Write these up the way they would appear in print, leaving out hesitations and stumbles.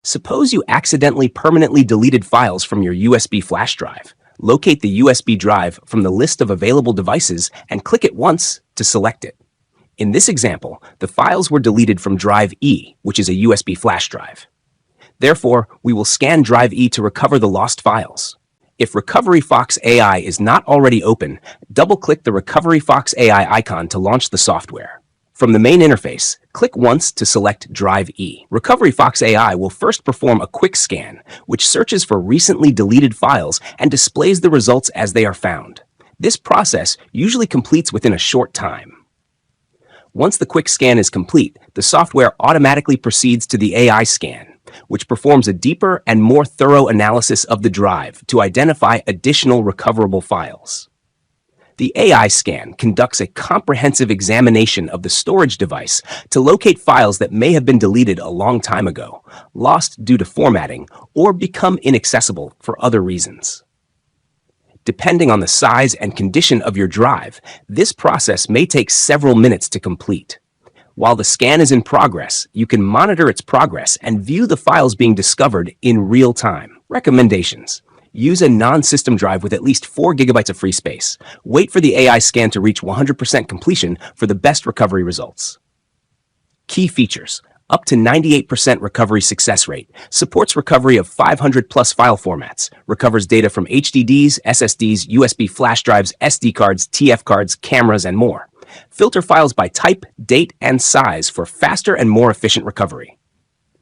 Suppose you accidentally permanently deleted files from your USB flash drive. Locate the USB drive from the list of available devices and click it once to select it. In this example, the files were deleted from drive E, which is a USB flash drive. Therefore, we will scan drive E to recover the lost files. If RecoveryFox AI is not already open, double-click the RecoveryFox AI icon to launch the software. From the main interface, click once to select Drive E. RecoveryFox AI will first perform a quick scan, which searches for recently deleted files and displays the results as they are found. This process usually completes within a short time. Once the quick scan is complete, the software automatically proceeds to the AI scan, which performs a deeper and more thorough analysis of the drive to identify additional recoverable files. The AI scan conducts a comprehensive examination of the storage device to locate files that may have been deleted a long time ago, lost due to formatting, or become inaccessible for other reasons. Depending on the size and condition of your drive, this process may take several minutes to complete. While the scan is in progress, you can monitor its progress and view the files being discovered in real time. Recommendations: use a non-system drive with at least 4 GB of free space. Wait for the AI scan to reach 100% completion for the best recovery results. Key features: up to 98% recovery success rate, supports recovery of 500+ file formats, recovers data from HDDs, SSDs, USB flash drives, SD cards, TF cards, cameras, and more. Filter files by type, date, and size for faster and more efficient recovery.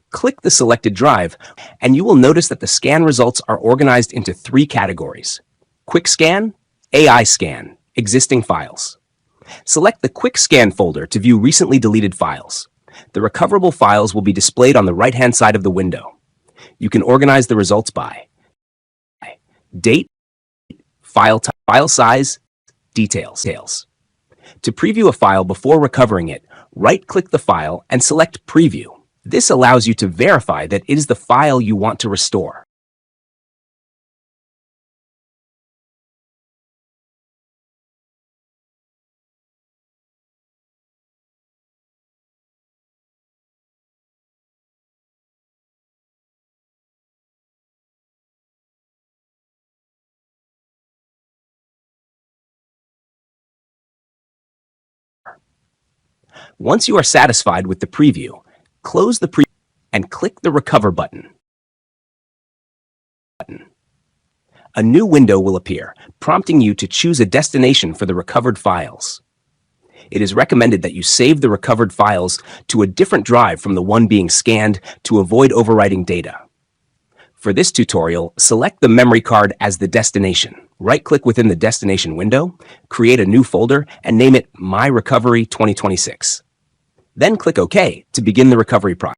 Click the selected drive, and you will notice that the scan results are organized into 3 categories: Quick Scan, AI Scan, Existing Files. Select the Quick Scan folder to view recently deleted files. The recoverable files will be displayed on the right-hand side of the window. You can organize the results by date, file type, file size, details. To preview a file before recovering it, right-click the file and select Preview. This allows you to verify that it is the file you want to restore. Once you are satisfied with the preview, close the preview and click the Recover button. A new window will appear, prompting you to choose a destination for the recovered files. It is recommended that you save the recovered files to a different drive from the one being scanned to avoid overwriting data. For this tutorial, select the memory card as the destination. Right-click within the destination window, create a new folder, and name it My Recovery 2026. Then click OK to begin the recovery process.